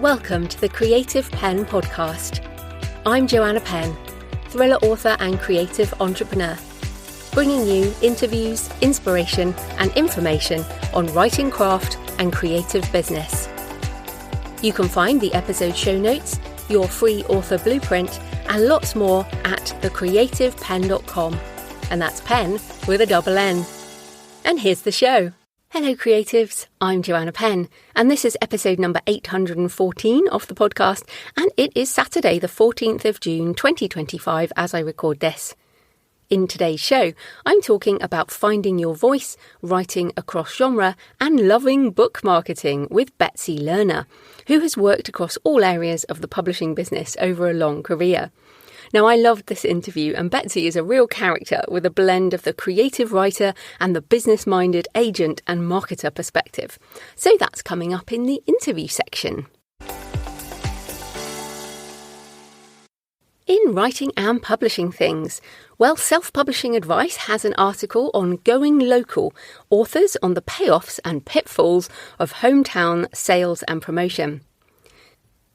Welcome to the Creative Penn podcast. I'm Joanna Penn, thriller author and creative entrepreneur, bringing you interviews, inspiration and information on writing craft and creative business. You can find the episode show notes, your free author blueprint and lots more at thecreativepenn.com, and that's Penn with a double N. And here's the show. Hello creatives, I'm Joanna Penn, and this is episode number 814 of the podcast, and it is Saturday the 14th of June 2025 as I record this. In today's show, I'm talking about finding your voice, writing across genre, and loving book marketing with Betsy Lerner, who has worked across all areas of the publishing business over a long career. Now, I loved this interview, and Betsy is a real character with a blend of the creative writer and the business-minded agent and marketer perspective. So that's coming up in the interview section. In writing and publishing things, well, Self-Publishing Advice has an article on going local, authors on the payoffs and pitfalls of hometown sales and promotion.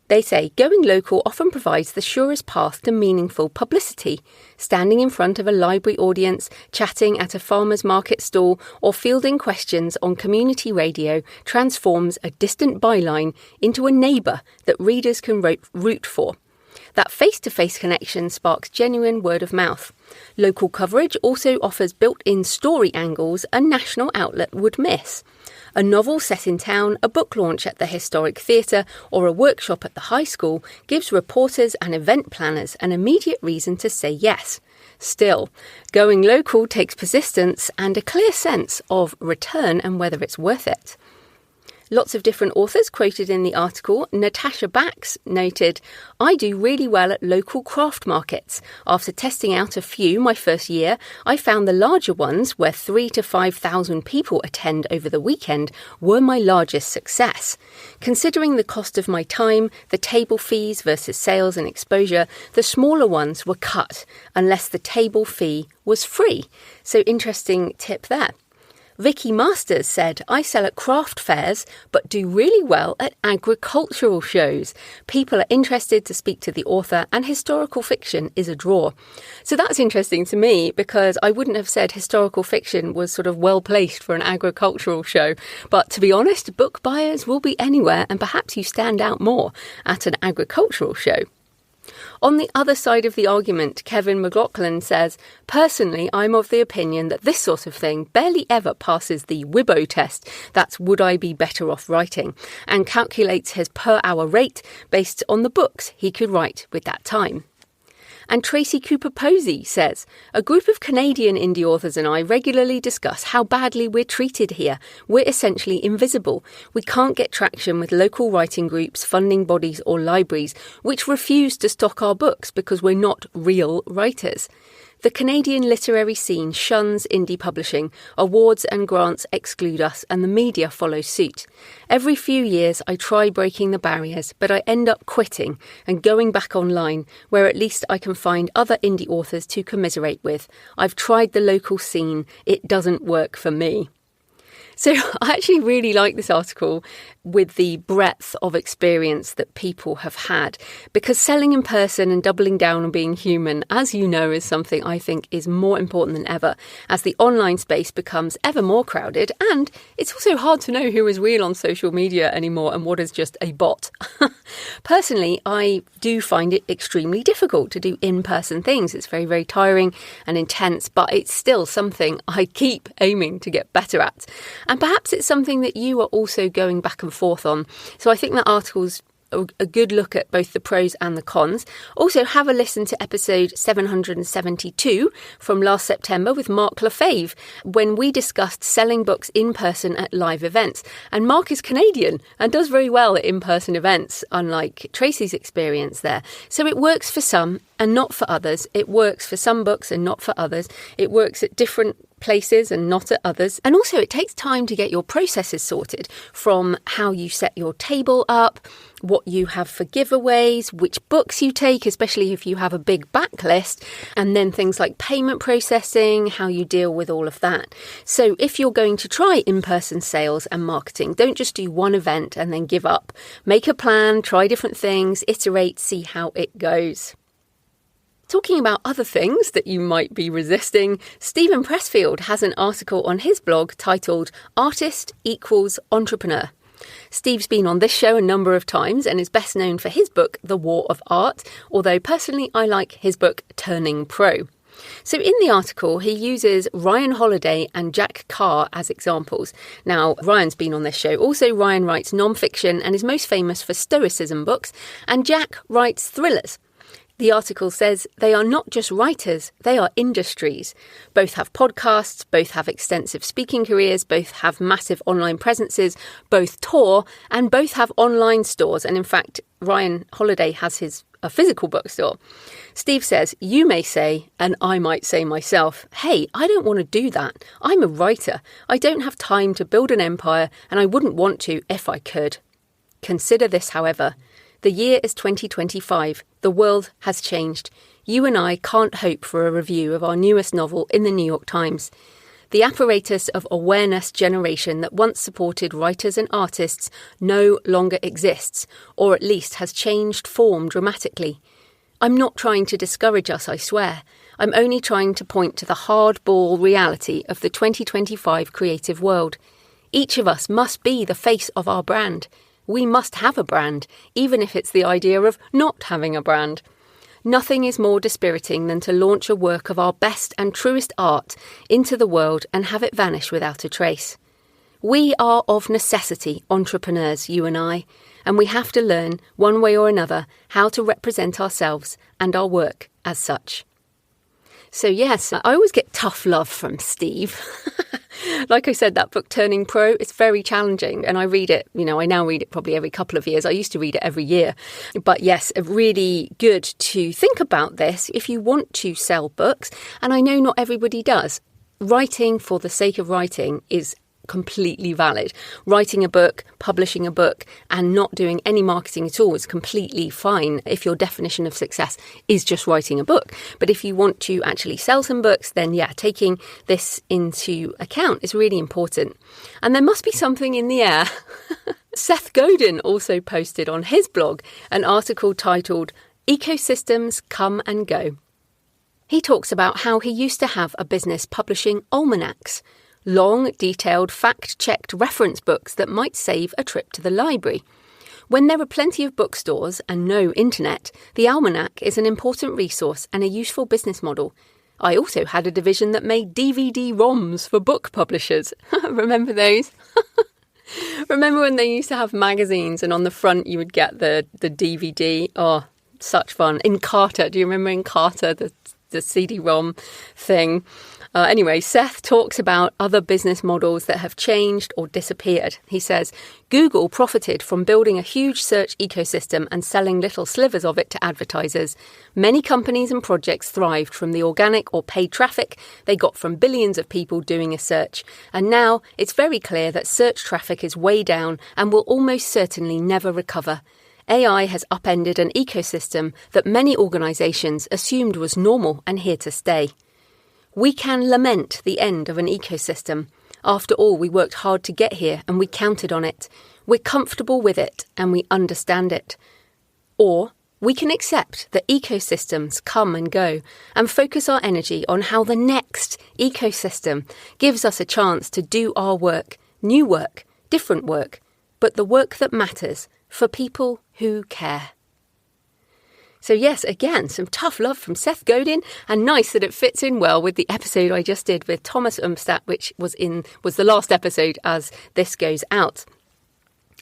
They say going local often provides the surest path to meaningful publicity. Standing in front of a library audience, chatting at a farmer's market stall, or fielding questions on community radio transforms a distant byline into a neighbour that readers can root for. That face-to-face connection sparks genuine word of mouth. Local coverage also offers built-in story angles a national outlet would miss. A novel set in town, a book launch at the historic theatre, or a workshop at the high school gives reporters and event planners an immediate reason to say yes. Still, going local takes persistence and a clear sense of return and whether it's worth it. Lots of different authors quoted in the article. Natasha Bax noted, "I do really well at local craft markets. After testing out a few my first year, I found the larger ones, where 3,000 to 5,000 people attend over the weekend, were my largest success. Considering the cost of my time, the table fees versus sales and exposure, the smaller ones were cut, unless the table fee was free." So interesting tip there. Vicky Masters said, "I sell at craft fairs, but do really well at agricultural shows. People are interested to speak to the author, and historical fiction is a draw." So that's interesting to me because I wouldn't have said historical fiction was sort of well placed for an agricultural show. But to be honest, book buyers will be anywhere, and perhaps you stand out more at an agricultural show. On the other side of the argument, Kevin McLaughlin says, "Personally, I'm of the opinion that this sort of thing barely ever passes the WIBO test, that's would I be better off writing, and calculates his per hour rate based on the books he could write with that time." And Tracy Cooper Posey says, "A group of Canadian indie authors and I regularly discuss how badly we're treated here. We're essentially invisible. We can't get traction with local writing groups, funding bodies or libraries, which refuse to stock our books because we're not real writers. The Canadian literary scene shuns indie publishing, awards and grants exclude us, and the media follow suit. Every few years I try breaking the barriers, but I end up quitting and going back online, where at least I can find other indie authors to commiserate with. I've tried the local scene, it doesn't work for me." So I actually really like this article with the breadth of experience that people have had, because selling in person and doubling down on being human, as you know, is something I think is more important than ever as the online space becomes ever more crowded, and it's also hard to know who is real on social media anymore and what is just a bot. Personally, I do find it extremely difficult to do in-person things. It's very, very tiring and intense, but it's still something I keep aiming to get better at. And perhaps it's something that you are also going back and forth on. So I think that article's a good look at both the pros and the cons. Also, have a listen to episode 772 from last September with Mark Lefebvre, when we discussed selling books in person at live events. And Mark is Canadian and does very well at in-person events, unlike Tracy's experience there. So it works for some and not for others. It works for some books and not for others. It works at different places and not at others. And also it takes time to get your processes sorted, from how you set your table up, what you have for giveaways, which books you take, especially if you have a big backlist, and then things like payment processing, how you deal with all of that. So if you're going to try in-person sales and marketing, don't just do one event and then give up. Make a plan, try different things, iterate, see how it goes. Talking about other things that you might be resisting, Stephen Pressfield has an article on his blog titled Artist Equals Entrepreneur. Steve's been on this show a number of times and is best known for his book, The War of Art, although personally I like his book, Turning Pro. So in the article, he uses Ryan Holiday and Jack Carr as examples. Now, Ryan's been on this show. Also, Ryan writes non-fiction and is most famous for Stoicism books, and Jack writes thrillers. The article says they are not just writers, they are industries. Both have podcasts, both have extensive speaking careers, both have massive online presences, both tour, and both have online stores. And in fact, Ryan Holiday has a physical bookstore. Steve says, you may say, and I might say myself, hey, I don't want to do that. I'm a writer. I don't have time to build an empire, and I wouldn't want to if I could. Consider this, however. The year is 2025. The world has changed. You and I can't hope for a review of our newest novel in the New York Times. The apparatus of awareness generation that once supported writers and artists no longer exists, or at least has changed form dramatically. I'm not trying to discourage us, I swear. I'm only trying to point to the hardball reality of the 2025 creative world. Each of us must be the face of our brand. We must have a brand, even if it's the idea of not having a brand. Nothing is more dispiriting than to launch a work of our best and truest art into the world and have it vanish without a trace. We are of necessity entrepreneurs, you and I, and we have to learn, one way or another, how to represent ourselves and our work as such. So yes, I always get tough love from Steve. Like I said, that book, Turning Pro, it's very challenging. And I read it, I now read it probably every couple of years. I used to read it every year. But yes, really good to think about this if you want to sell books. And I know not everybody does. Writing for the sake of writing is completely valid. Writing a book, publishing a book, and not doing any marketing at all is completely fine if your definition of success is just writing a book. But if you want to actually sell some books, then yeah, taking this into account is really important. And there must be something in the air. Seth Godin also posted on his blog an article titled Ecosystems Come and Go. He talks about how he used to have a business publishing almanacs, long, detailed, fact-checked reference books that might save a trip to the library. When there are plenty of bookstores and no internet, the almanac is an important resource and a useful business model. I also had a division that made DVD-ROMs for book publishers. Remember those? Remember when they used to have magazines and on the front you would get the DVD? Oh, such fun. In Carter, do you remember in Carter, the CD-ROM thing? Anyway, Seth talks about other business models that have changed or disappeared. He says, Google profited from building a huge search ecosystem and selling little slivers of it to advertisers. Many companies and projects thrived from the organic or paid traffic they got from billions of people doing a search. And now it's very clear that search traffic is way down and will almost certainly never recover. AI has upended an ecosystem that many organisations assumed was normal and here to stay. We can lament the end of an ecosystem. After all, we worked hard to get here and we counted on it. We're comfortable with it and we understand it. Or we can accept that ecosystems come and go and focus our energy on how the next ecosystem gives us a chance to do our work, new work, different work, but the work that matters for people who care. So yes, again, some tough love from Seth Godin, and nice that it fits in well with the episode I just did with Thomas Umstadt, which was the last episode as this goes out.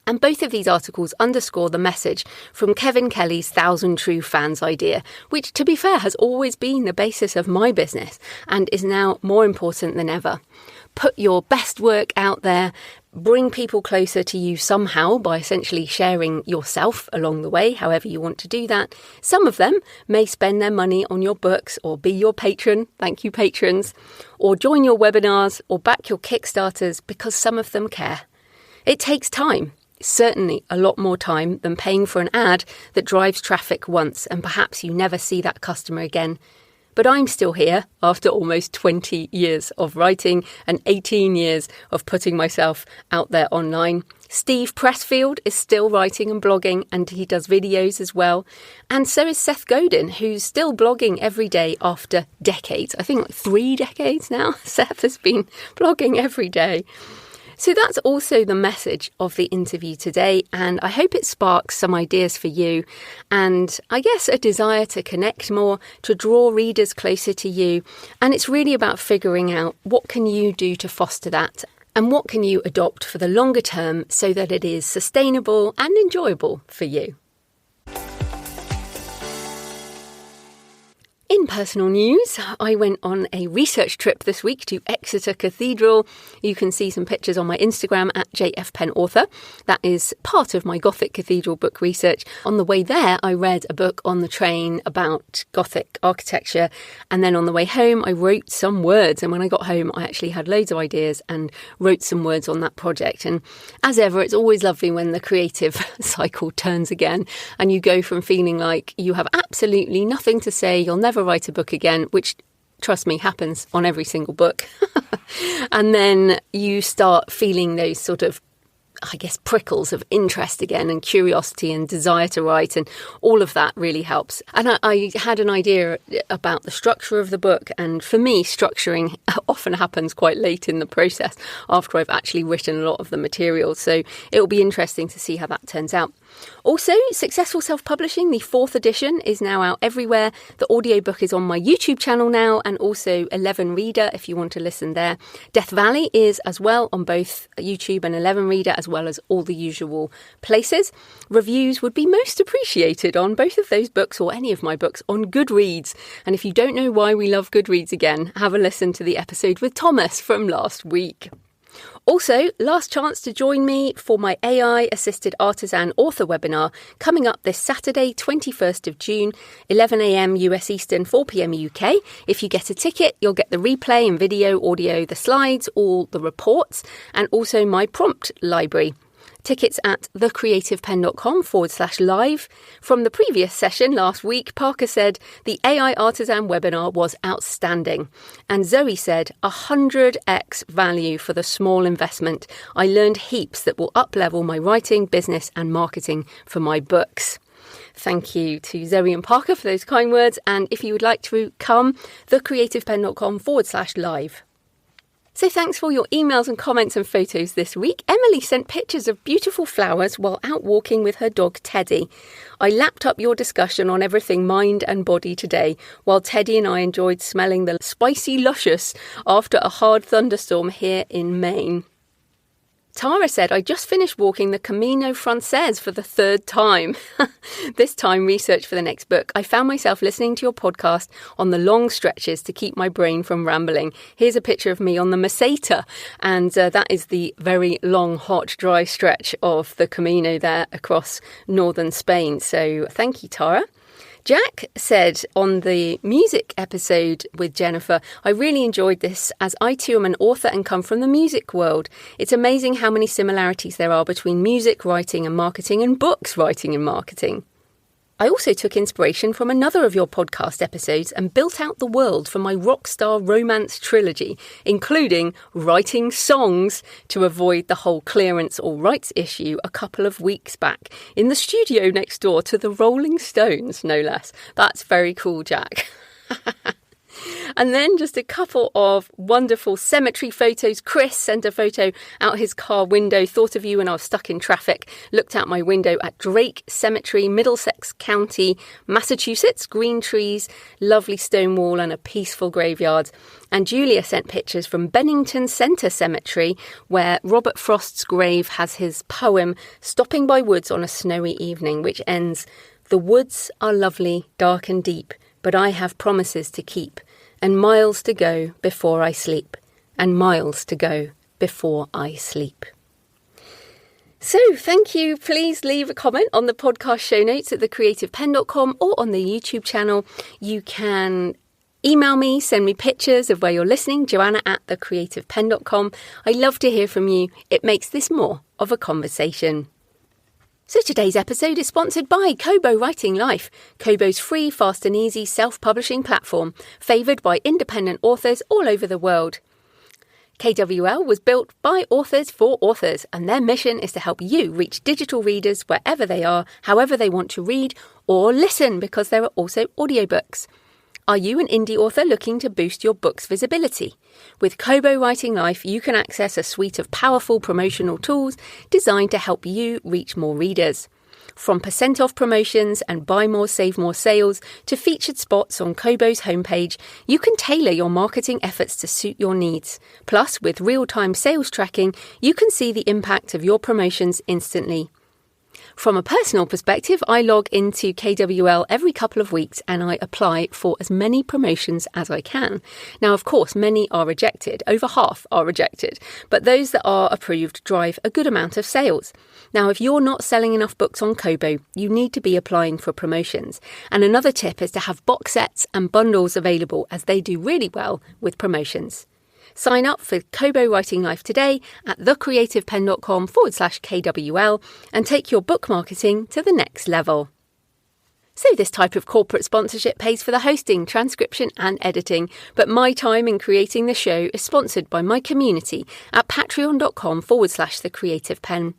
And both of these articles underscore the message from Kevin Kelly's 1,000 True Fans idea, which, to be fair, has always been the basis of my business and is now more important than ever. put your best work out there, bring people closer to you somehow by essentially sharing yourself along the way, however you want to do that. Some of them may spend their money on your books or be your patron, thank you patrons, or join your webinars or back your Kickstarters because some of them care. It takes time, certainly a lot more time than paying for an ad that drives traffic once and perhaps you never see that customer again. But I'm still here after almost 20 years of writing and 18 years of putting myself out there online. Steve Pressfield is still writing and blogging, and he does videos as well. And so is Seth Godin, who's still blogging every day after decades. I think like 3 decades now. Seth has been blogging every day. So that's also the message of the interview today, and I hope it sparks some ideas for you and I guess a desire to connect more, to draw readers closer to you. And it's really about figuring out what can you do to foster that and what can you adopt for the longer term so that it is sustainable and enjoyable for you. In personal news, I went on a research trip this week to Exeter Cathedral. You can see some pictures on my Instagram at JFPennAuthor. That is part of my Gothic Cathedral book research. On the way there, I read a book on the train about Gothic architecture. And then on the way home, I wrote some words. And when I got home, I actually had loads of ideas and wrote some words on that project. And as ever, it's always lovely when the creative cycle turns again and you go from feeling like you have absolutely nothing to say, you'll never write a book again, which, trust me, happens on every single book. And then you start feeling those sort of, I guess, prickles of interest again and curiosity and desire to write, and all of that really helps. And I had an idea about the structure of the book, and for me, structuring often happens quite late in the process after I've actually written a lot of the material. So it'll be interesting to see how that turns out. Also, Successful Self-Publishing, the 4th edition, is now out everywhere. The audiobook is on my YouTube channel now, and also 11 Reader if you want to listen there. Death Valley is as well on both YouTube and 11 Reader, as well as all the usual places. Reviews would be most appreciated on both of those books, or any of my books, on Goodreads. And if you don't know why we love Goodreads again, have a listen to the episode with Thomas from last week. Also, last chance to join me for my AI-assisted artisan author webinar coming up this Saturday, 21st of June, 11 a.m. US Eastern, 4 p.m. UK. If you get a ticket, you'll get the replay and video, audio, the slides, all the reports, and also my prompt library. Tickets at thecreativepenn.com/live. From the previous session last week, Parker said the AI Artisan webinar was outstanding. And Zoe said 100x value for the small investment. I learned heaps that will up-level my writing, business and marketing for my books. Thank you to Zoe and Parker for those kind words. And if you would like to come, thecreativepenn.com/live. So thanks for your emails and comments and photos this week. Emily sent pictures of beautiful flowers while out walking with her dog Teddy. I lapped up your discussion on everything mind and body today, while Teddy and I enjoyed smelling the spicy luscious after a hard thunderstorm here in Maine. Tara said, I just finished walking the Camino Frances for the 3rd time. This time research for the next book. I found myself listening to your podcast on the long stretches to keep my brain from rambling. Here's a picture of me on the Meseta, and that is the very long, hot, dry stretch of the Camino there across northern Spain. So thank you, Tara. Jack said on the music episode with Jennifer, I really enjoyed this as I too am an author and come from the music world. It's amazing how many similarities there are between music writing and marketing and books writing and marketing. I also took inspiration from another of your podcast episodes and built out the world for my rockstar romance trilogy, including writing songs to avoid the whole clearance or rights issue a couple of weeks back in the studio next door to the Rolling Stones, no less. That's very cool, Jack. And then just a couple of wonderful cemetery photos. Chris sent a photo out his car window, thought of you when I was stuck in traffic, looked out my window at Drake Cemetery, Middlesex County, Massachusetts, green trees, lovely stone wall and a peaceful graveyard. And Julia sent pictures from Bennington Center Cemetery, where Robert Frost's grave has his poem Stopping by Woods on a Snowy Evening, which ends, The woods are lovely, dark and deep, but I have promises to keep, and miles to go before I sleep. and miles to go before I sleep. So thank you. Please leave a comment on the podcast show notes at thecreativepenn.com or on the YouTube channel. You can email me, send me pictures of where you're listening, joanna@thecreativepenn.com. I love to hear from you. It makes this more of a conversation. So today's episode is sponsored by Kobo Writing Life, Kobo's free, fast and easy self-publishing platform, favoured by independent authors all over the world. KWL was built by authors for authors, and their mission is to help you reach digital readers wherever they are, however they want to read or listen, because there are also audiobooks. Are you an indie author looking to boost your book's visibility? With Kobo Writing Life, you can access a suite of powerful promotional tools designed to help you reach more readers. From % off promotions and buy more, save more sales to featured spots on Kobo's homepage, you can tailor your marketing efforts to suit your needs. Plus, with real-time sales tracking, you can see the impact of your promotions instantly. From a personal perspective, I log into KWL every couple of weeks and I apply for as many promotions as I can. Now, of course, many are rejected. Over half are rejected. But those that are approved drive a good amount of sales. Now, if you're not selling enough books on Kobo, you need to be applying for promotions. And another tip is to have box sets and bundles available, as they do really well with promotions. Sign up for Kobo Writing Life today at thecreativepenn.com/KWL and take your book marketing to the next level. So this type of corporate sponsorship pays for the hosting, transcription and editing, but my time in creating the show is sponsored by my community at patreon.com/thecreativepenn.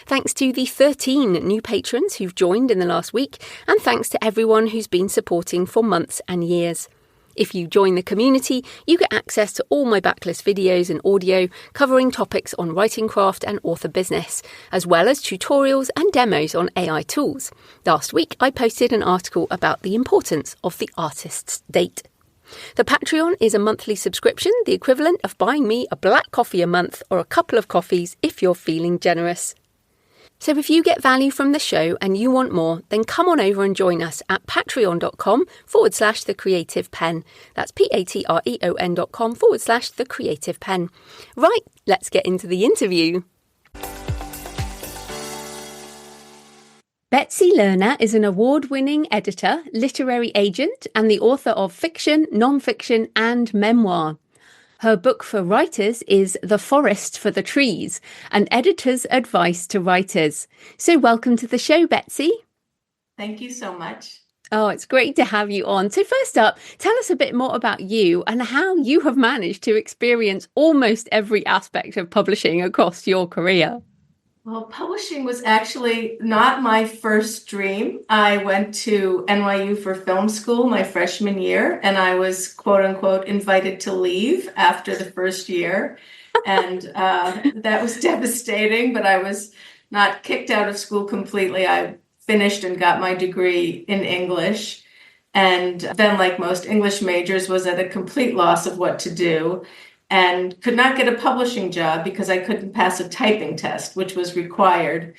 Thanks to the 13 new patrons who've joined in the last week, and thanks to everyone who's been supporting for months and years. If you join the community, you get access to all my backlist videos and audio covering topics on writing craft and author business, as well as tutorials and demos on AI tools. Last week, I posted an article about the importance of the artist's date. The Patreon is a monthly subscription, the equivalent of buying me a black coffee a month or a couple of coffees if you're feeling generous. So if you get value from the show and you want more, then come on over and join us at patreon.com/thecreativepenn. That's patreon.com/thecreativepenn. Right, let's get into the interview. Betsy Lerner is an award-winning editor, literary agent, and the author of fiction, non-fiction, and memoir. Her book for writers is The Forest for the Trees, an editor's advice to writers. So welcome to the show, Betsy. Thank you so much. Oh, it's great to have you on. So first up, tell us a bit more about you and how you have managed to experience almost every aspect of publishing across your career. Well, publishing was actually not my first dream. I went to NYU for film school my freshman year, and I was, quote unquote, invited to leave after the first year. And that was devastating, but I was not kicked out of school completely. I finished and got my degree in English. And then, like most English majors, was at a complete loss of what to do, and could not get a publishing job because I couldn't pass a typing test, which was required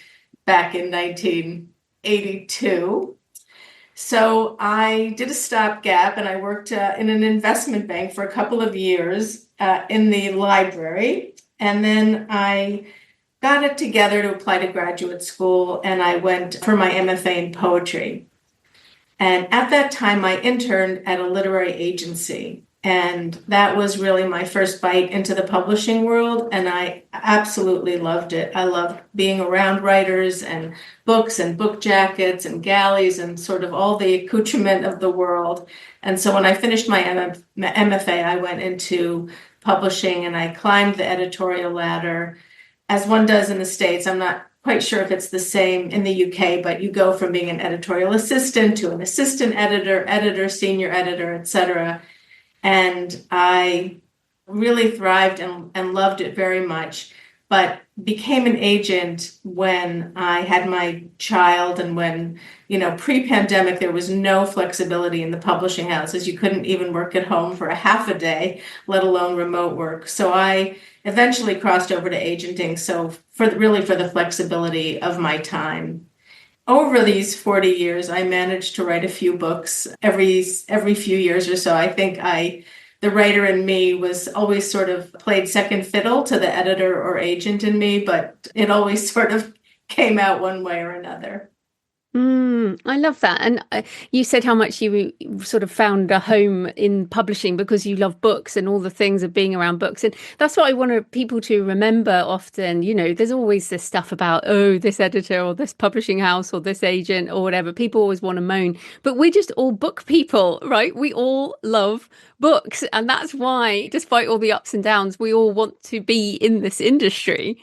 back in 1982. So I did a stopgap and I worked in an investment bank for a couple of years in the library. And then I got it together to apply to graduate school, and I went for my MFA in poetry. And at that time, I interned at a literary agency. And that was really my first bite into the publishing world, and I absolutely loved it. I loved being around writers and books and book jackets and galleys and sort of all the accoutrement of the world. And so when I finished my MFA, I went into publishing and I climbed the editorial ladder, as one does in the States. I'm not quite sure if it's the same in the UK, but you go from being an editorial assistant to an assistant editor, senior editor, etc. And I really thrived and loved it very much, but became an agent when I had my child, and when, pre-pandemic, there was no flexibility in the publishing houses. You couldn't even work at home for a half a day, let alone remote work. So I eventually crossed over to agenting, so for the flexibility of my time. Over these 40 years, I managed to write a few books every few years or so. I think I the writer in me was always sort of played second fiddle to the editor or agent in me, but it always sort of came out one way or another. I love that. And you said how much you sort of found a home in publishing because you love books and all the things of being around books. And that's what I want people to remember often. You know, there's always this stuff about, oh, this editor or this publishing house or this agent or whatever. People always want to moan, but we're just all book people, right? We all love books. And that's why, despite all the ups and downs, we all want to be in this industry.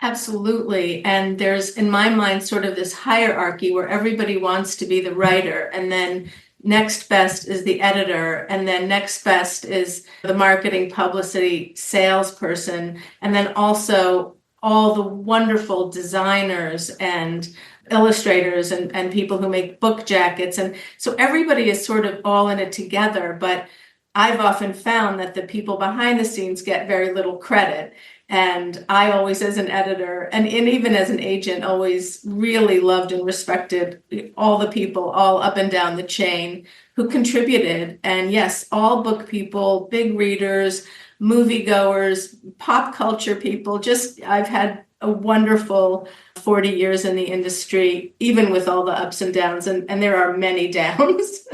Absolutely. And there's, in my mind, sort of this hierarchy where everybody wants to be the writer, and then next best is the editor, and then next best is the marketing, publicity, salesperson, and then also all the wonderful designers and illustrators and people who make book jackets. And so everybody is sort of all in it together, but I've often found that the people behind the scenes get very little credit. And I always, as an editor and even as an agent, always really loved and respected all the people all up and down the chain who contributed. And yes, all book people, big readers, moviegoers, pop culture people. Just, I've had a wonderful 40 years in the industry, even with all the ups and downs. And there are many downs.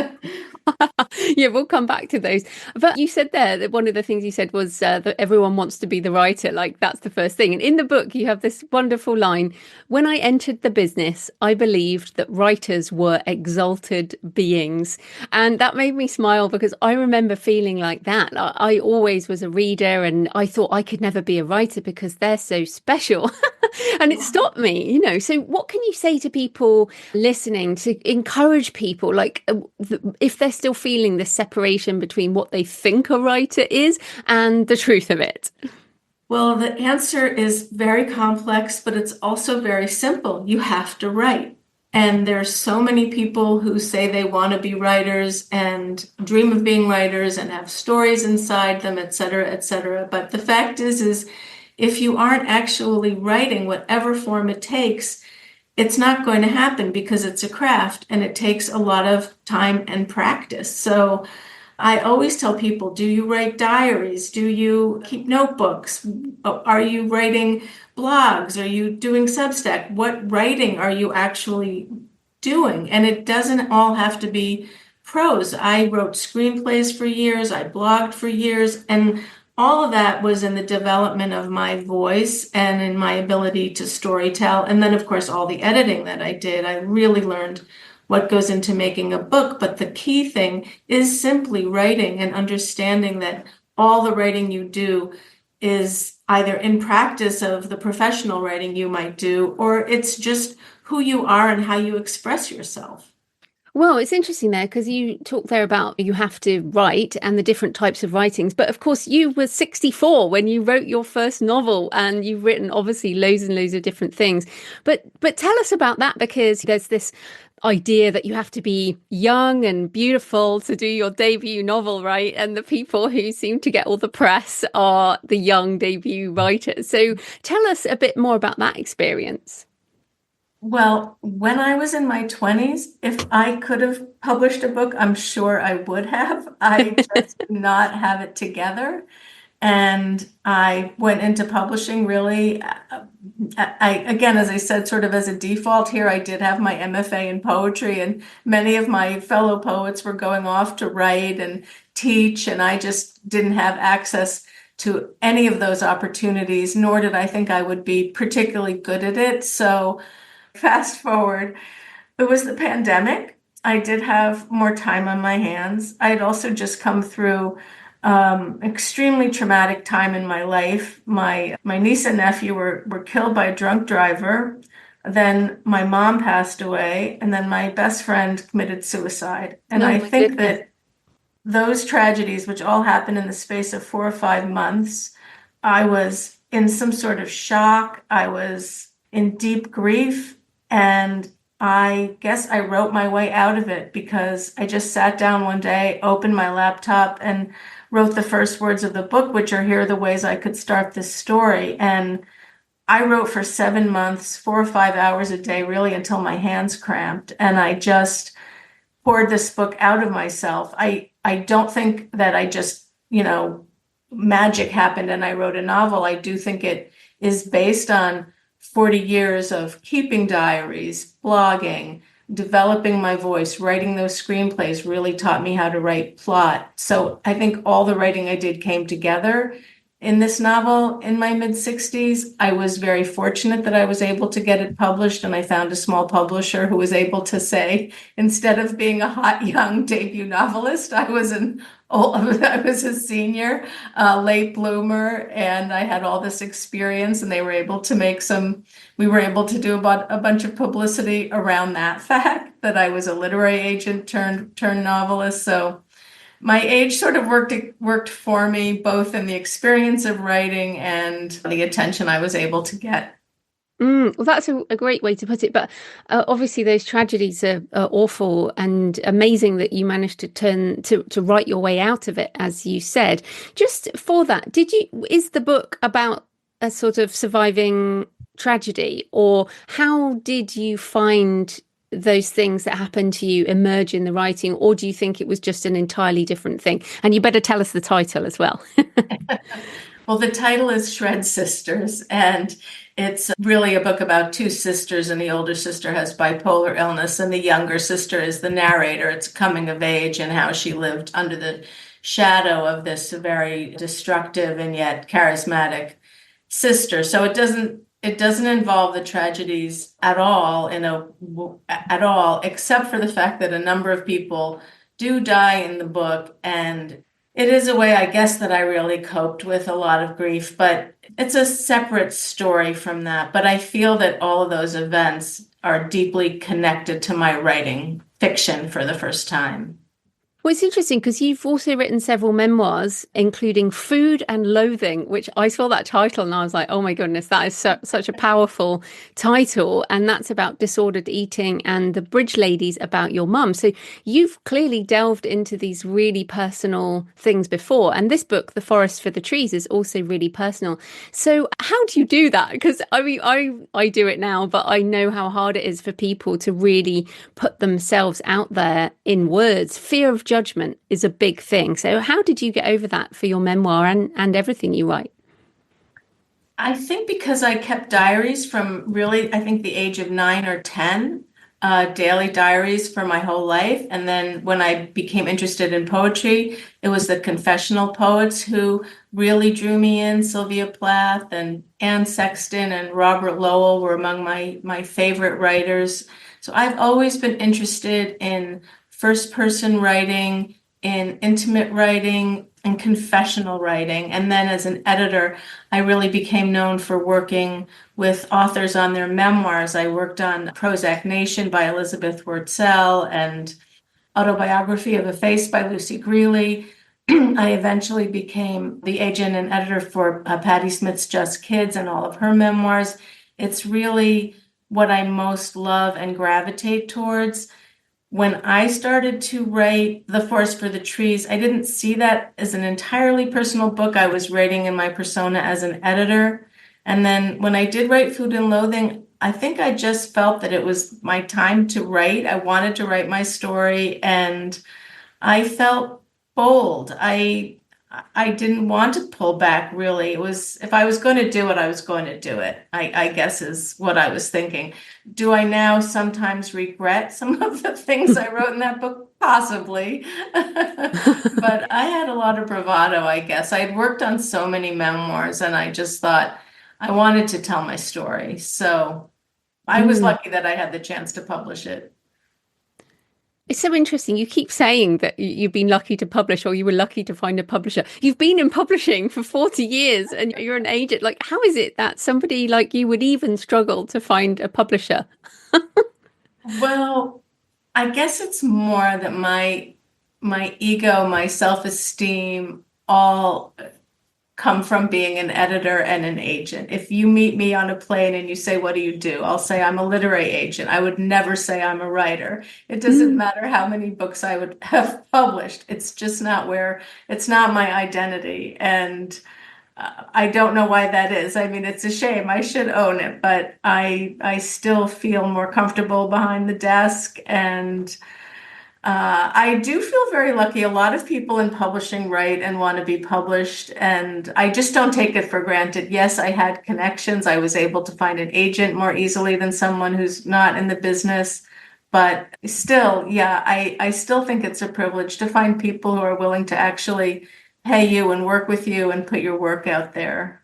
Yeah, we'll come back to those. But you said there that one of the things you said was that everyone wants to be the writer. Like, that's the first thing. And in the book, you have this wonderful line. When I entered the business, I believed that writers were exalted beings. And that made me smile because I remember feeling like that. I always was a reader and I thought I could never be a writer because they're so special. And it stopped me, you know. So what can you say to people listening to encourage people, like if they're still feeling this separation between what they think a writer is and the truth of it? Well, the answer is very complex, but it's also very simple. You have to write. And there's so many people who say they want to be writers and dream of being writers and have stories inside them, et cetera, et cetera. But the fact is if you aren't actually writing, whatever form it takes, it's not going to happen because it's a craft and it takes a lot of time and practice. So I always tell people, do you write diaries? Do you keep notebooks? Are you writing blogs? Are you doing Substack? What writing are you actually doing? And it doesn't all have to be prose. I wrote screenplays for years. I blogged for years. And all of that was in the development of my voice and in my ability to storytell. And then, of course, all the editing that I did, I really learned what goes into making a book. But the key thing is simply writing and understanding that all the writing you do is either in practice of the professional writing you might do, or it's just who you are and how you express yourself. Well, it's interesting there because you talk there about you have to write and the different types of writings. But of course, you were 64 when you wrote your first novel and you've written obviously loads and loads of different things. But tell us about that, because there's this idea that you have to be young and beautiful to do your debut novel, right? And the people who seem to get all the press are the young debut writers. So tell us a bit more about that experience. Well, when I was in my 20s, if I could have published a book, I'm sure I would have. I just did not have it together. And I went into publishing really, again, as I said, sort of as a default here, I did have my MFA in poetry, and many of my fellow poets were going off to write and teach, and I just didn't have access to any of those opportunities, nor did I think I would be particularly good at it. So fast forward, it was the pandemic. I did have more time on my hands. I had also just come through extremely traumatic time in my life. My niece and nephew were killed by a drunk driver. Then my mom passed away, and then my best friend committed suicide. And I think that those tragedies, which all happened in the space of 4 or 5 months, I was in some sort of shock. I was in deep grief. And I guess I wrote my way out of it because I just sat down one day, opened my laptop, and wrote the first words of the book, which are, here are the ways I could start this story. And I wrote for 7 months, 4 or 5 hours a day, really until my hands cramped. And I just poured this book out of myself. I don't think that I just magic happened and I wrote a novel. I do think it is based on 40 years of keeping diaries, blogging, developing my voice, writing those screenplays really taught me how to write plot. So I think all the writing I did came together in this novel in my mid 60s. I was very fortunate that I was able to get it published, and I found a small publisher who was able to say, instead of being a hot young debut novelist, I was I was a senior, late bloomer, and I had all this experience, and they were able to we were able to do about a bunch of publicity around that fact that I was a literary agent turned novelist. So my age sort of worked for me, both in the experience of writing and the attention I was able to get. Well, that's a great way to put it. But obviously, those tragedies are awful, and amazing that you managed to to write your way out of it, as you said. Just for that, is the book about a sort of surviving tragedy, or how did you find those things that happened to you emerge in the writing, or do you think it was just an entirely different thing? And you better tell us the title as well. Well, the title is Shred Sisters, and it's really a book about two sisters, and the older sister has bipolar illness, and the younger sister is the narrator. It's coming of age and how she lived under the shadow of this very destructive and yet charismatic sister. So it doesn't involve the tragedies at all at all, except for the fact that a number of people do die in the book, and it is a way, I guess, that I really coped with a lot of grief, but it's a separate story from that. But I feel that all of those events are deeply connected to my writing fiction for the first time. Well, it's interesting because you've also written several memoirs, including Food and Loathing, which I saw that title and I was like, oh my goodness, that is such a powerful title. And that's about disordered eating, and The Bridge Ladies about your mum. So you've clearly delved into these really personal things before. And this book, The Forest for the Trees, is also really personal. So how do you do that? Because I mean, I do it now, but I know how hard it is for people to really put themselves out there in words. Fear of judgment is a big thing. So how did you get over that for your memoir and everything you write? I think because I kept diaries from really, I think the age of 9 or 10, daily diaries for my whole life. And then when I became interested in poetry, it was the confessional poets who really drew me in. Sylvia Plath and Anne Sexton and Robert Lowell were among my favorite writers. So I've always been interested in first person writing, in intimate writing, and confessional writing. And then as an editor, I really became known for working with authors on their memoirs. I worked on Prozac Nation by Elizabeth Wurtzel and Autobiography of a Face by Lucy Greeley. I eventually became the agent and editor for Patti Smith's Just Kids and all of her memoirs. It's really what I most love and gravitate towards. When I started to write The Forest for the Trees, I didn't see that as an entirely personal book. I was writing in my persona as an editor. And then when I did write Food and Loathing, I think I just felt that it was my time to write. I wanted to write my story, and I felt bold. I didn't want to pull back, really. It was, if I was going to do it, I was going to do it, I guess is what I was thinking. Do I now sometimes regret some of the things I wrote in that book? Possibly. But I had a lot of bravado, I guess. I had worked on so many memoirs, and I just thought I wanted to tell my story. So I was Mm. lucky that I had the chance to publish it. It's so interesting. You keep saying that you've been lucky to publish, or you were lucky to find a publisher. You've been in publishing for 40 years and you're an agent. Like, how is it that somebody like you would even struggle to find a publisher? Well, I guess it's more that my ego, my self-esteem all come from being an editor and an agent. If you meet me on a plane and you say, "What do you do?" I'll say I'm a literary agent. I would never say I'm a writer. It doesn't Mm. matter how many books I would have published. It's just not it's not my identity. And I don't know why that is. I mean, it's a shame. I should own it, but I still feel more comfortable behind the desk, and I do feel very lucky. A lot of people in publishing write and want to be published, and I just don't take it for granted. Yes, I had connections. I was able to find an agent more easily than someone who's not in the business. But still, yeah, I still think it's a privilege to find people who are willing to actually pay you and work with you and put your work out there.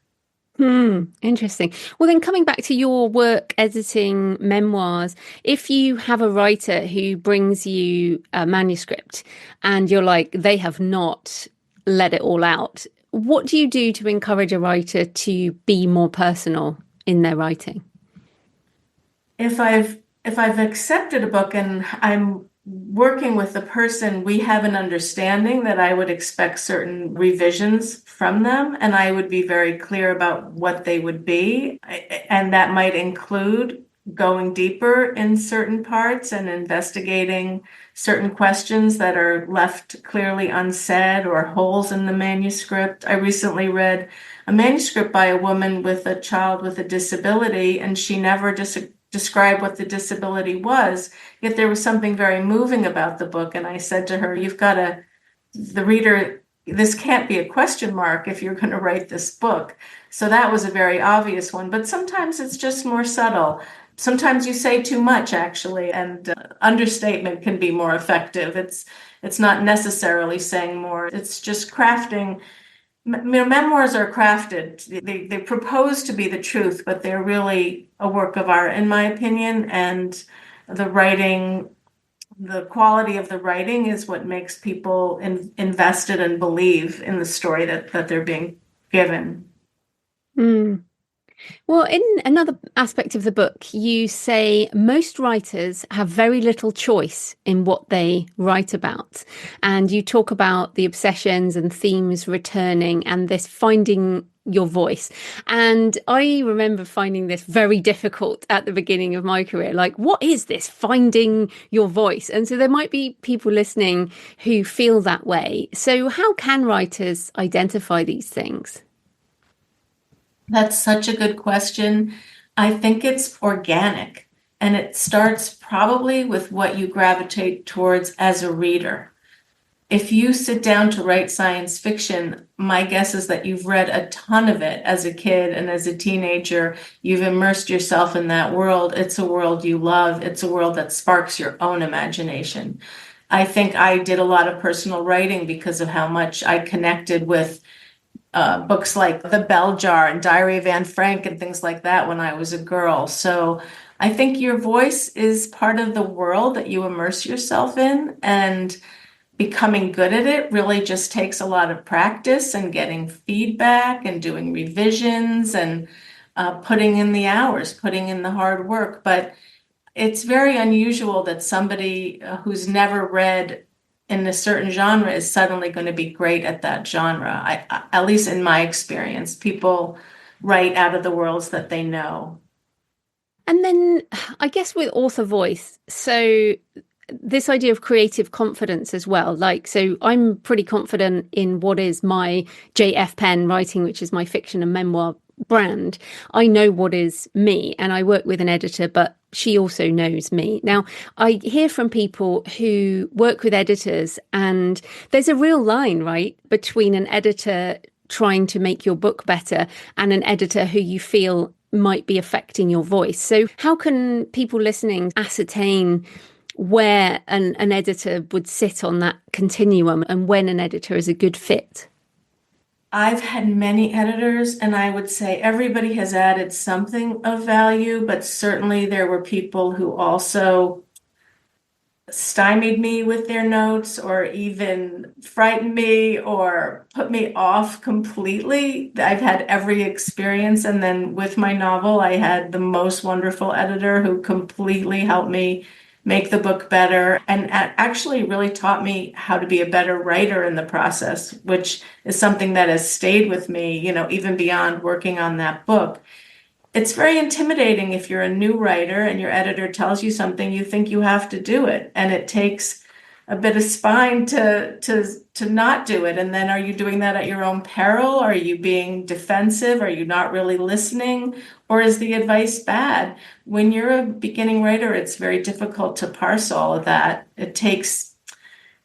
Interesting. Well, then coming back to your work editing memoirs, if you have a writer who brings you a manuscript and you're like, they have not let it all out, what do you do to encourage a writer to be more personal in their writing? If I've accepted a book and I'm working with the person, we have an understanding that I would expect certain revisions from them, and I would be very clear about what they would be. And that might include going deeper in certain parts and investigating certain questions that are left clearly unsaid or holes in the manuscript. I recently read a manuscript by a woman with a child with a disability, and she never described what the disability was, yet there was something very moving about the book. And I said to her, the reader, this can't be a question mark if you're going to write this book. So that was a very obvious one. But sometimes it's just more subtle. Sometimes you say too much, actually, and understatement can be more effective. It's not necessarily saying more. It's just crafting. Memoirs are crafted. They propose to be the truth, but they're really a work of art, in my opinion. And the writing, the quality of the writing is what makes people invested and believe in the story that they're being given. Mm. Well, in another aspect of the book, you say most writers have very little choice in what they write about. And you talk about the obsessions and themes returning and this finding your voice. And I remember finding this very difficult at the beginning of my career. Like, what is this finding your voice? And so there might be people listening who feel that way. So how can writers identify these things? That's such a good question. I think it's organic, and it starts probably with what you gravitate towards as a reader. If you sit down to write science fiction, my guess is that you've read a ton of it as a kid and as a teenager. You've immersed yourself in that world. It's a world you love. It's a world that sparks your own imagination. I think I did a lot of personal writing because of how much I connected with books like The Bell Jar and Diary of Anne Frank and things like that when I was a girl. So I think your voice is part of the world that you immerse yourself in, and becoming good at it really just takes a lot of practice and getting feedback and doing revisions and putting in the hours, putting in the hard work. But it's very unusual that somebody who's never read in a certain genre is suddenly going to be great at that genre. At least in my experience, people write out of the worlds that they know. And then I guess with author voice, so this idea of creative confidence as well. Like, so I'm pretty confident in what is my JF Penn writing, which is my fiction and memoir brand. I know what is me, and I work with an editor, but she also knows me. Now, I hear from people who work with editors, and there's a real line, right, between an editor trying to make your book better and an editor who you feel might be affecting your voice. So how can people listening ascertain where an editor would sit on that continuum and when an editor is a good fit? I've had many editors, and I would say everybody has added something of value, but certainly there were people who also stymied me with their notes or even frightened me or put me off completely. I've had every experience. And then with my novel, I had the most wonderful editor who completely helped me make the book better and actually really taught me how to be a better writer in the process, which is something that has stayed with me, even beyond working on that book. It's very intimidating if you're a new writer and your editor tells you something, you think you have to do it. And it takes a bit of spine to not do it. And then are you doing that at your own peril? Are you being defensive? Are you not really listening? Or is the advice bad? When you're a beginning writer, it's very difficult to parse all of that. It takes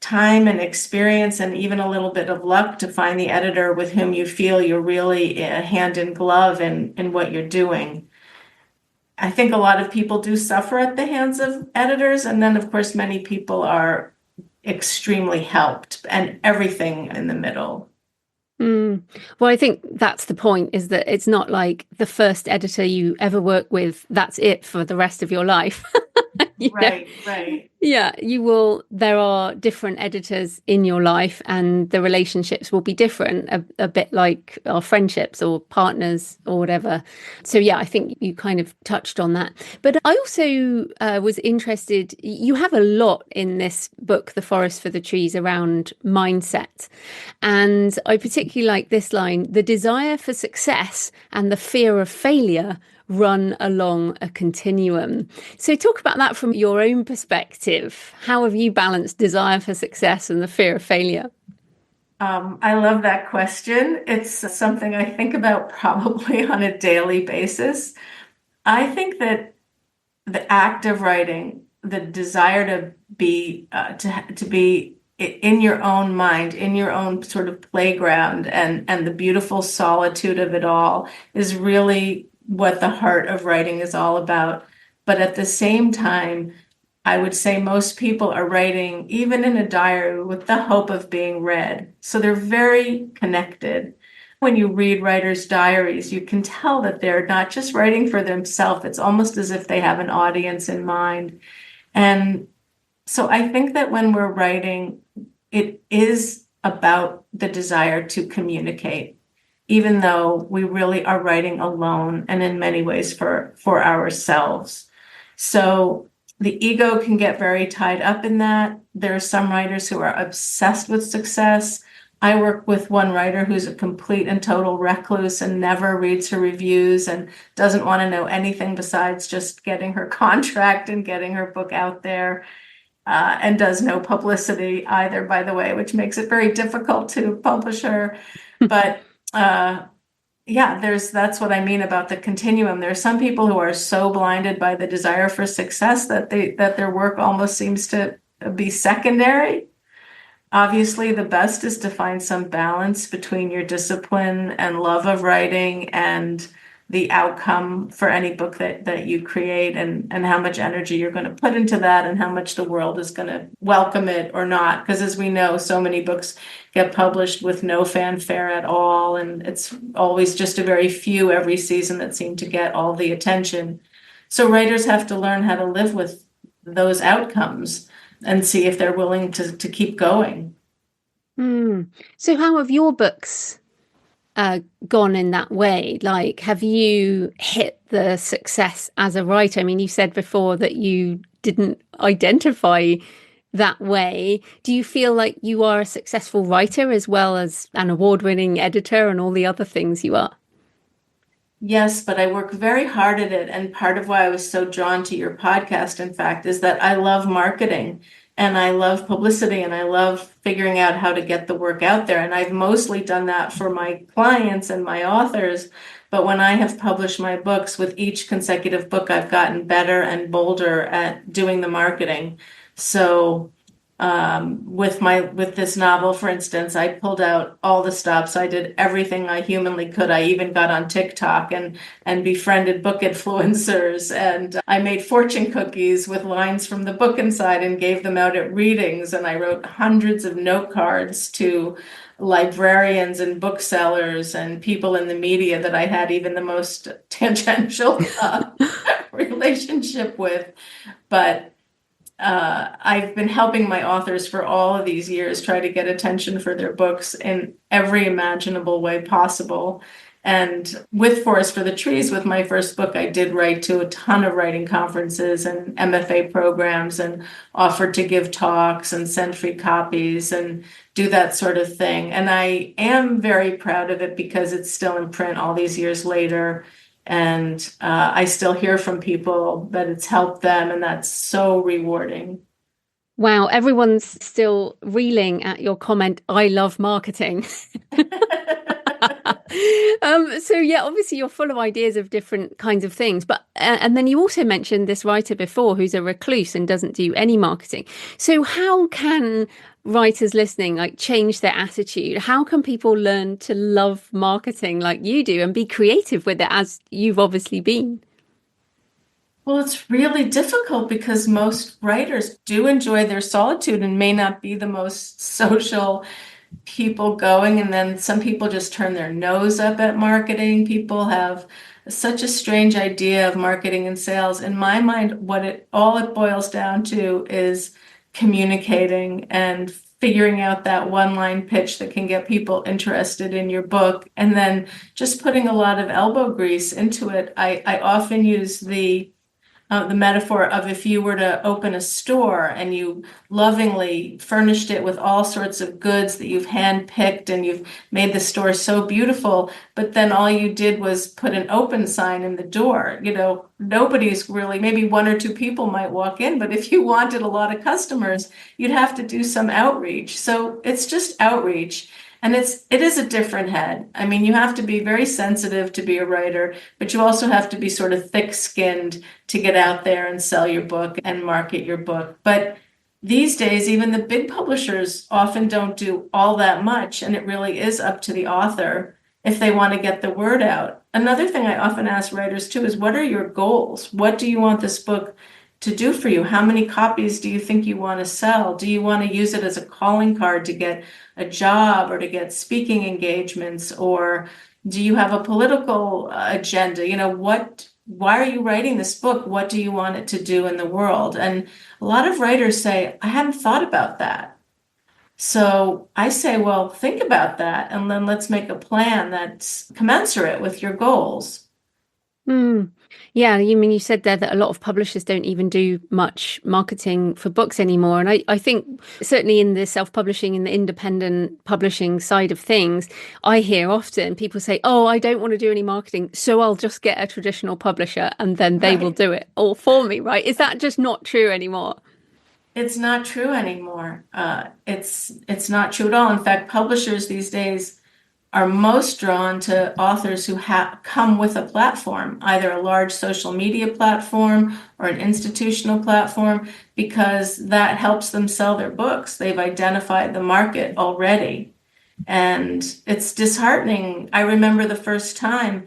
time and experience and even a little bit of luck to find the editor with whom you feel you're really hand in glove in what you're doing. I think a lot of people do suffer at the hands of editors, and then of course many people are extremely helped, and everything in the middle. Well, I think that's the point, is that it's not like the first editor you ever work with, that's it for the rest of your life. You know? Right. Yeah, you will. There are different editors in your life, and the relationships will be different, a bit like our friendships or partners or whatever. So, yeah, I think you kind of touched on that. But I also was interested, you have a lot in this book, The Forest for the Trees, around mindset. And I particularly like this line: the desire for success and the fear of failure run along a continuum. So talk about that from your own perspective. How have you balanced desire for success and the fear of failure? I love that question. It's something I think about probably on a daily basis. I think that the act of writing, the desire to be in your own mind, in your own sort of playground, and the beautiful solitude of it all is really what the heart of writing is all about. But at the same time, I would say most people are writing, even in a diary, with the hope of being read. So they're very connected. When you read writers' diaries, you can tell that they're not just writing for themselves. It's almost as if they have an audience in mind. And so I think that when we're writing, it is about the desire to communicate, even though we really are writing alone and in many ways for ourselves. So the ego can get very tied up in that. There are some writers who are obsessed with success. I work with one writer who's a complete and total recluse and never reads her reviews and doesn't want to know anything besides just getting her contract and getting her book out there. And does no publicity either, by the way, which makes it very difficult to publish her. But yeah, that's what I mean about the continuum. There are some people who are so blinded by the desire for success that their work almost seems to be secondary. Obviously, the best is to find some balance between your discipline and love of writing and the outcome for any book that you create, and how much energy you're going to put into that and how much the world is going to welcome it or not. Because as we know, so many books get published with no fanfare at all, and it's always just a very few every season that seem to get all the attention. So writers have to learn how to live with those outcomes and see if they're willing to keep going. So how have your books gone in that way? Like, have you hit the success as a writer? I mean, you said before that you didn't identify that way. Do you feel like you are a successful writer as well as an award-winning editor and all the other things you are? Yes, but I work very hard at it. And part of why I was so drawn to your podcast, in fact, is that I love marketing and I love publicity and I love figuring out how to get the work out there. And I've mostly done that for my clients and my authors. But when I have published my books, with each consecutive book, I've gotten better and bolder at doing the marketing. So with this novel, for instance, I pulled out all the stops. I did everything I humanly could. I even got on TikTok and befriended book influencers, and I made fortune cookies with lines from the book inside and gave them out at readings. And I wrote hundreds of note cards to librarians and booksellers and people in the media that I had even the most tangential relationship with. But I've been helping my authors for all of these years try to get attention for their books in every imaginable way possible. And with Forest for the Trees, with my first book, I did write to a ton of writing conferences and MFA programs and offered to give talks and send free copies and do that sort of thing. And I am very proud of it because it's still in print all these years later. And I still hear from people that it's helped them, and that's so rewarding. Wow, everyone's still reeling at your comment, I love marketing. So yeah, obviously you're full of ideas of different kinds of things, but and then you also mentioned this writer before who's a recluse and doesn't do any marketing. So how can writers listening like change their attitude? How can people learn to love marketing like you do and be creative with it as you've obviously been? Well, it's really difficult because most writers do enjoy their solitude and may not be the most social people going. And then some people just turn their nose up at marketing. People have such a strange idea of marketing and sales. In my mind, what it boils down to is communicating and figuring out that one line pitch that can get people interested in your book, and then just putting a lot of elbow grease into it. I often use the metaphor of if you were to open a store and you lovingly furnished it with all sorts of goods that you've handpicked and you've made the store so beautiful, but then all you did was put an open sign in the door. Nobody's really, maybe one or two people might walk in, but if you wanted a lot of customers, you'd have to do some outreach. So it's just outreach. And it is a different head. I mean, you have to be very sensitive to be a writer, but you also have to be sort of thick-skinned to get out there and sell your book and market your book. But these days, even the big publishers often don't do all that much, and it really is up to the author if they want to get the word out. Another thing I often ask writers too is, what are your goals? What do you want this book to do for you? How many copies do you think you want to sell? Do you want to use it as a calling card to get a job or to get speaking engagements? Or do you have a political agenda? Why are you writing this book? What do you want it to do in the world? And a lot of writers say, I haven't thought about that. So I say, well, think about that, and then let's make a plan that's commensurate with your goals. Hmm. Yeah, you said there that a lot of publishers don't even do much marketing for books anymore. And I think certainly in the self-publishing and the independent publishing side of things, I hear often people say, oh, I don't want to do any marketing, so I'll just get a traditional publisher and then they will Right. do it all for me, right? Is that just not true anymore? It's not true anymore. It's not true at all. In fact, publishers these days are most drawn to authors who come with a platform, either a large social media platform or an institutional platform, because that helps them sell their books. They've identified the market already. And it's disheartening. I remember the first time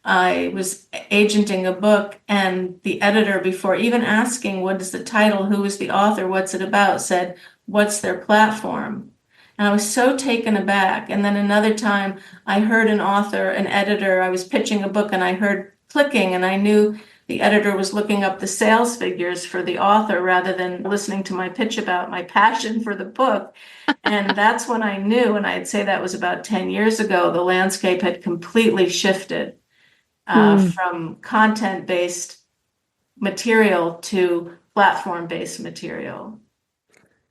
I was agenting a book, and the editor, before even asking what is the title, who is the author, what's it about, said, what's their platform? And I was so taken aback. And then another time I heard an editor, I was pitching a book and I heard clicking, and I knew the editor was looking up the sales figures for the author rather than listening to my pitch about my passion for the book. And that's when I knew, and I'd say that was about 10 years ago, the landscape had completely shifted Hmm. from content-based material to platform-based material.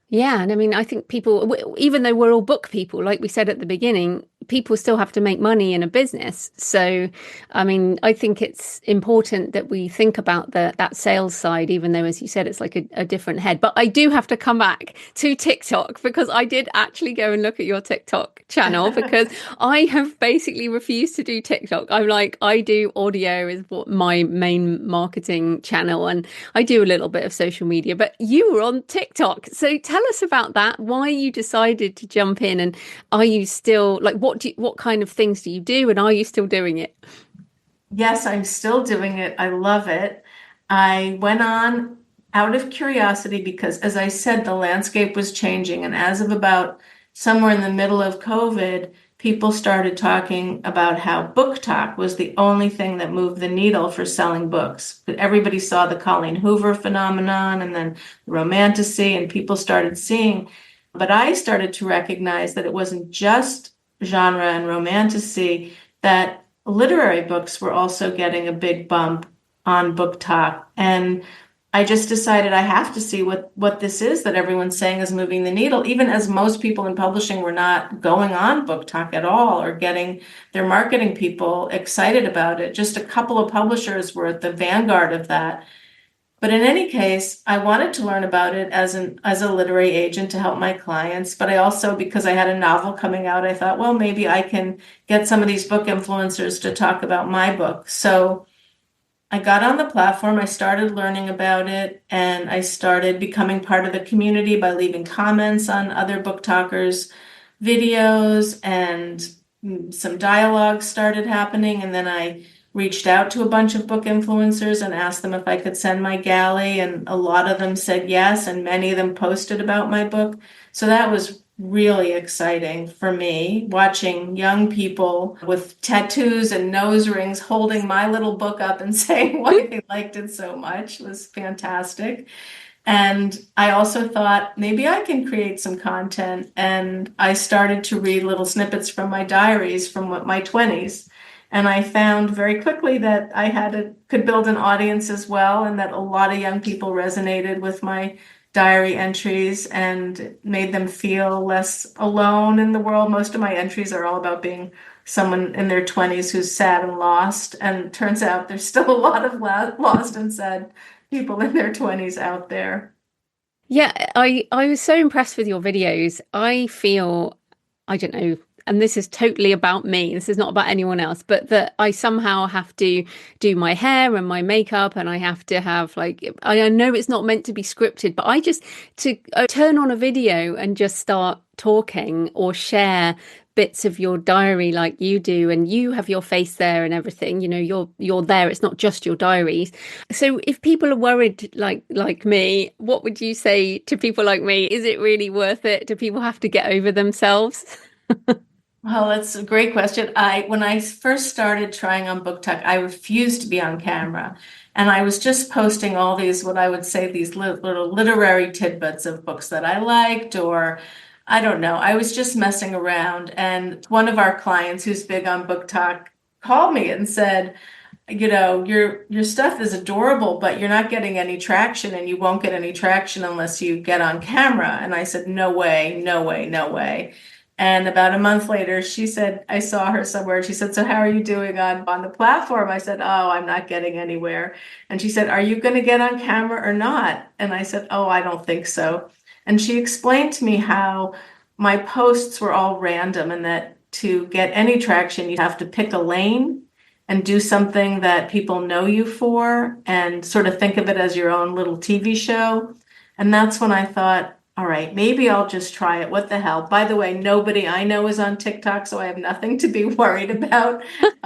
Yeah, and I think people, even though we're all book people, like we said at the beginning, people still have to make money in a business. So, I think it's important that we think about that sales side, even though, as you said, it's like a different head. But I do have to come back to TikTok because I did actually go and look at your TikTok channel because I have basically refused to do TikTok. I'm like, I do audio is what my main marketing channel, and I do a little bit of social media, but you were on TikTok. So tell us about that, why you decided to jump in, and are you still like what kind of things do you do, and are you still doing it? Yes, I'm still doing it. I love it. I went on out of curiosity because, as I said, the landscape was changing. And as of about somewhere in the middle of COVID, people started talking about how book talk was the only thing that moved the needle for selling books. Everybody saw the Colleen Hoover phenomenon and then romanticy, and people started seeing. But I started to recognize that it wasn't just genre and romanticy, that literary books were also getting a big bump on book talk. And I just decided I have to see what this is that everyone's saying is moving the needle, even as most people in publishing were not going on book talk at all or getting their marketing people excited about it. Just a couple of publishers were at the vanguard of that. But in any case, I wanted to learn about it as a literary agent to help my clients. But I also, because I had a novel coming out, I thought, well, maybe I can get some of these book influencers to talk about my book. So I got on the platform, I started learning about it, and I started becoming part of the community by leaving comments on other book talkers' videos, and some dialogue started happening. And then I reached out to a bunch of book influencers and asked them if I could send my galley, and a lot of them said yes, and many of them posted about my book. So that was really exciting for me, watching young people with tattoos and nose rings holding my little book up and saying why they liked it so much was fantastic. And I also thought maybe I can create some content. And I started to read little snippets from my diaries from my 20s. And I found very quickly that could build an audience as well, and that a lot of young people resonated with my diary entries and made them feel less alone in the world. Most of my entries are all about being someone in their 20s who's sad and lost. And it turns out there's still a lot of lost and sad people in their 20s out there. Yeah, I was so impressed with your videos. I feel, I don't know, and this is totally about me. This is not about anyone else, but that I somehow have to do my hair and my makeup, and I have to have like, I know it's not meant to be scripted, but I just to turn on a video and just start talking or share bits of your diary like you do, and you have your face there and everything, you're there, it's not just your diaries. So if people are worried like me, what would you say to people like me? Is it really worth it? Do people have to get over themselves? Well, that's a great question. When I first started trying on BookTok, I refused to be on camera. And I was just posting all these, what I would say, these little literary tidbits of books that I liked, or I don't know. I was just messing around. And one of our clients who's big on BookTok called me and said, your stuff is adorable, but you're not getting any traction, and you won't get any traction unless you get on camera. And I said, no way, no way, no way. And about a month later, she said, I saw her somewhere. She said, so how are you doing on the platform? I said, oh, I'm not getting anywhere. And she said, are you going to get on camera or not? And I said, oh, I don't think so. And she explained to me how my posts were all random, and that to get any traction, you have to pick a lane and do something that people know you for, and sort of think of it as your own little TV show. And that's when I thought, all right, maybe I'll just try it. What the hell? By the way, nobody I know is on TikTok, so I have nothing to be worried about.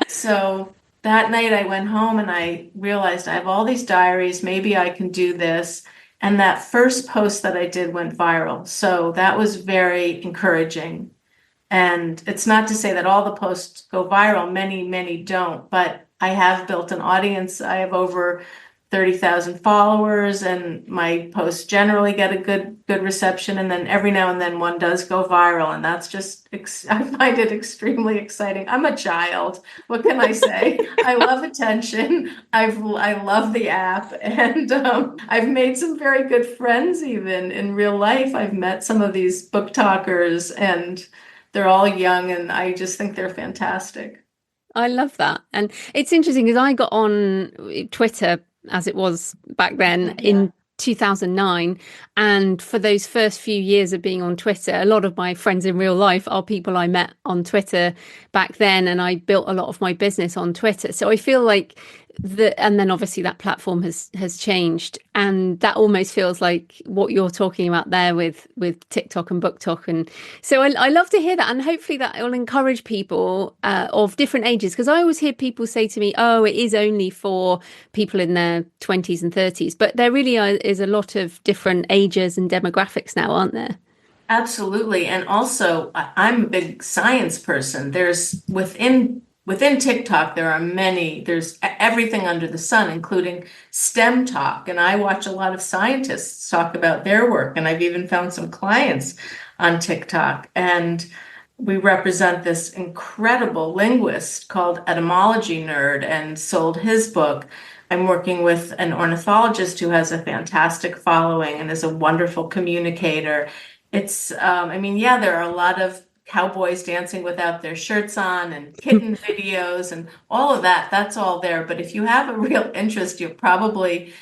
So that night I went home and I realized I have all these diaries. Maybe I can do this. And that first post that I did went viral. So that was very encouraging. And it's not to say that all the posts go viral. Many, many don't. But I have built an audience. I have over 30,000 followers, and my posts generally get a good reception. And then every now and then one does go viral, and that's just I find it extremely exciting. I'm a child. What can I say? I love attention. I love the app, and I've made some very good friends even in real life. I've met some of these book talkers, and they're all young, and I just think they're fantastic. I love that. And it's interesting because I got on Twitter as it was back then Yeah. in 2009. And for those first few years of being on Twitter, a lot of my friends in real life are people I met on Twitter back then. And I built a lot of my business on Twitter. So I feel like and then obviously that platform has changed, and that almost feels like what you're talking about there with TikTok and BookTok. And so I love to hear that, and hopefully that will encourage people of different ages, because I always hear people say to me, oh, it is only for people in their 20s and 30s, but there really is a lot of different ages and demographics now, aren't there? Absolutely. And also, I'm a big science person. There's within TikTok, there's everything under the sun, including STEM talk. And I watch a lot of scientists talk about their work. And I've even found some clients on TikTok. And we represent this incredible linguist called Etymology Nerd, and sold his book. I'm working with an ornithologist who has a fantastic following and is a wonderful communicator. I mean, yeah, there are a lot of cowboys dancing without their shirts on, and kitten videos and all of that. That's all there. But if you have a real interest, you'll probably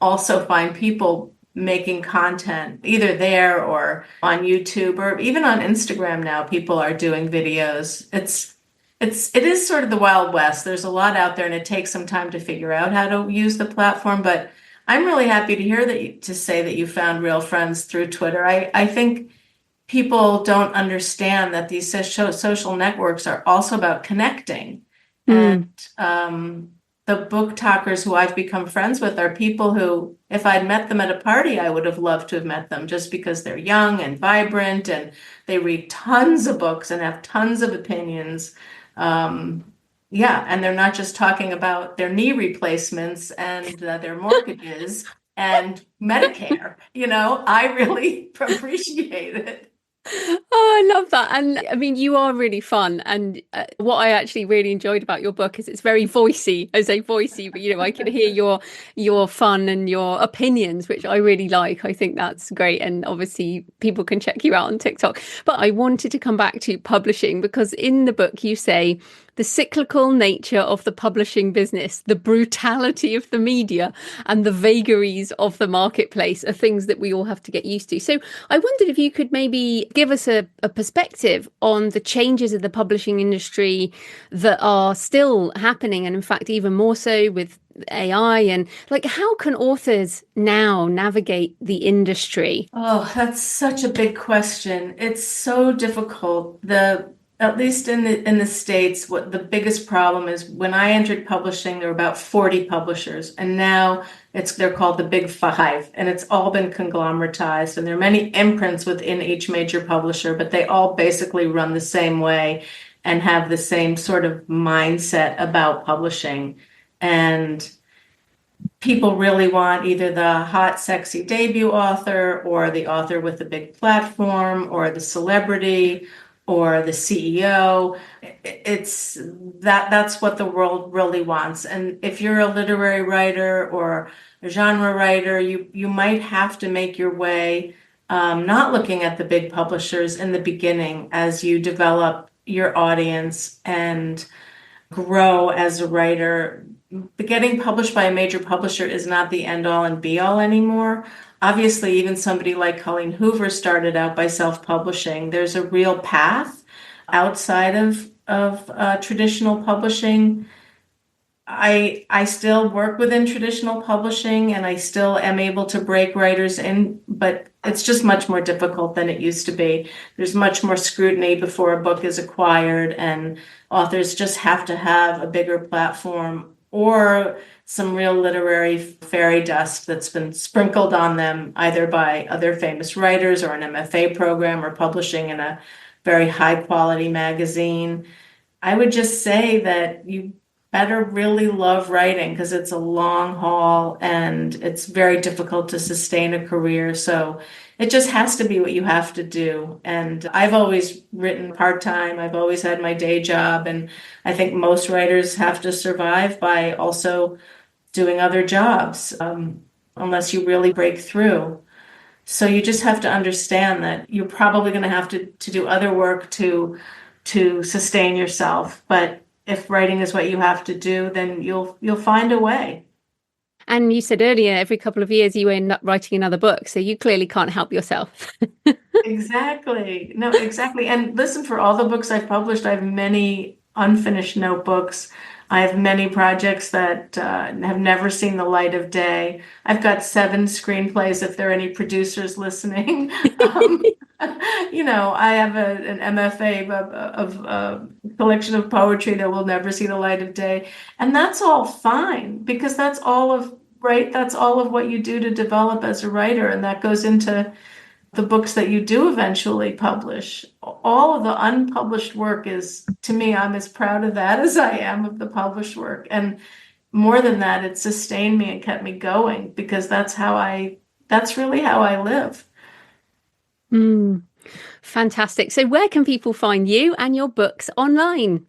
also find people making content either there or on YouTube or even on Instagram now. People are doing videos. It is sort of the Wild West. There's a lot out there, and it takes some time to figure out how to use the platform. But I'm really happy to hear to say that you found real friends through Twitter. I think people don't understand that these social networks are also about connecting. And Mm. the book talkers who I've become friends with are people who, if I'd met them at a party, I would have loved to have met them just because they're young and vibrant and they read tons of books and have tons of opinions. Um, yeah, and they're not just talking about their knee replacements and their mortgages and Medicare. I really appreciate it. Oh, I love that. And I mean, you are really fun. And what I actually really enjoyed about your book is it's very voicey. I say voicey, but I can hear your fun and your opinions, which I really like. I think that's great. And obviously, people can check you out on TikTok. But I wanted to come back to publishing because in the book you say the cyclical nature of the publishing business, the brutality of the media, and the vagaries of the marketplace are things that we all have to get used to. So I wondered if you could maybe give us a perspective on the changes of the publishing industry that are still happening, and in fact, even more so with AI. And like, how can authors now navigate the industry? Oh, that's such a big question. It's so difficult. At least in the States, what the biggest problem is when I entered publishing, there were about 40 publishers, and now they're called the Big Five, and it's all been conglomeratized, and there are many imprints within each major publisher, but they all basically run the same way and have the same sort of mindset about publishing. And people really want either the hot, sexy debut author or the author with a big platform or the celebrity or the CEO. It's that's what the world really wants. And if you're a literary writer or a genre writer, you might have to make your way, not looking at the big publishers in the beginning as you develop your audience and grow as a writer. Getting published by a major publisher is not the end all and be all anymore. Obviously, even somebody like Colleen Hoover started out by self-publishing. There's a real path outside of traditional publishing. I still work within traditional publishing and I still am able to break writers in, but it's just much more difficult than it used to be. There's much more scrutiny before a book is acquired, and authors just have to have a bigger platform or some real literary fairy dust that's been sprinkled on them either by other famous writers or an MFA program or publishing in a very high quality magazine. I would just say that you better really love writing because it's a long haul and it's very difficult to sustain a career. So it just has to be what you have to do. And I've always written part-time. I've always had my day job. And I think most writers have to survive by also doing other jobs, unless you really break through. So you just have to understand that you're probably going to have to do other work to sustain yourself. But if writing is what you have to do, then you'll find a way. And you said earlier, every couple of years you end up writing another book, so you clearly can't help yourself. Exactly. No, exactly. And listen, for all the books I've published, I have many unfinished notebooks. I have many projects that have never seen the light of day. I've got 7 screenplays if there are any producers listening. Um, I have an MFA of a collection of poetry that will never see the light of day. And that's all fine because that's all of what you do to develop as a writer. And that goes into the books that you do eventually publish. All of the unpublished work is, to me, I'm as proud of that as I am of the published work. And more than that, it sustained me and kept me going because that's really how I live. Mm, fantastic. So where can people find you and your books online?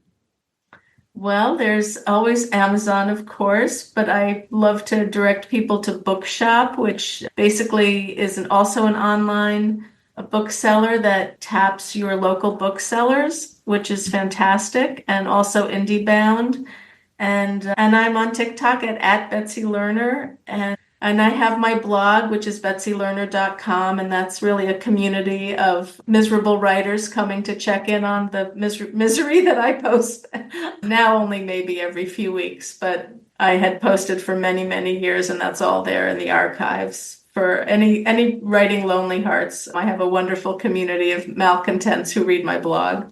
Well, there's always Amazon, of course, but I love to direct people to Bookshop, which basically is also an online a bookseller that taps your local booksellers, which is fantastic, and also IndieBound. And I'm on TikTok at Betsy Lerner. And And I have my blog, which is betsylerner.com, and that's really a community of miserable writers coming to check in on the misery that I post. Now only maybe every few weeks, but I had posted for many, many years, and that's all there in the archives. For any writing lonely hearts, I have a wonderful community of malcontents who read my blog.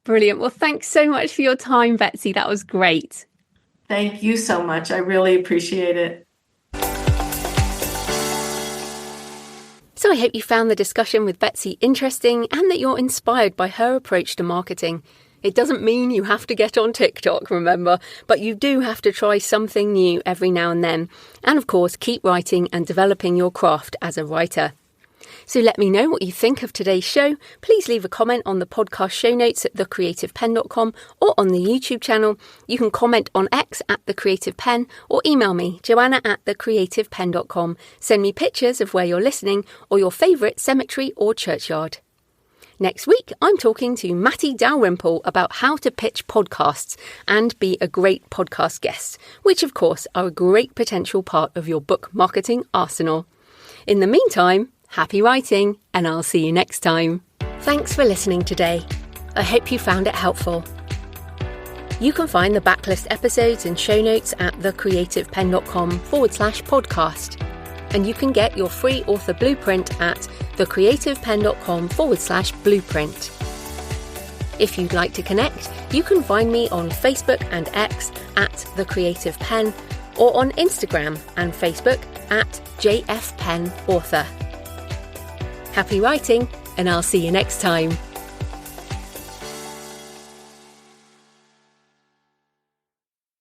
Brilliant. Well, thanks so much for your time, Betsy. That was great. Thank you so much. I really appreciate it. So I hope you found the discussion with Betsy interesting and that you're inspired by her approach to marketing. It doesn't mean you have to get on TikTok, remember, but you do have to try something new every now and then. And of course, keep writing and developing your craft as a writer. So let me know what you think of today's show. Please leave a comment on the podcast show notes at thecreativepenn.com or on the YouTube channel. You can comment on X at thecreativepenn or email me, joanna@thecreativepenn.com. Send me pictures of where you're listening or your favourite cemetery or churchyard. Next week, I'm talking to Matty Dalrymple about how to pitch podcasts and be a great podcast guest, which of course are a great potential part of your book marketing arsenal. In the meantime, happy writing, and I'll see you next time. Thanks for listening today. I hope you found it helpful. You can find the backlist episodes and show notes at thecreativepenn.com/podcast. And you can get your free author blueprint at thecreativepenn.com/blueprint. If you'd like to connect, you can find me on Facebook and X at The Creative Penn or on Instagram and Facebook at JFPennAuthor. Happy writing, and I'll see you next time.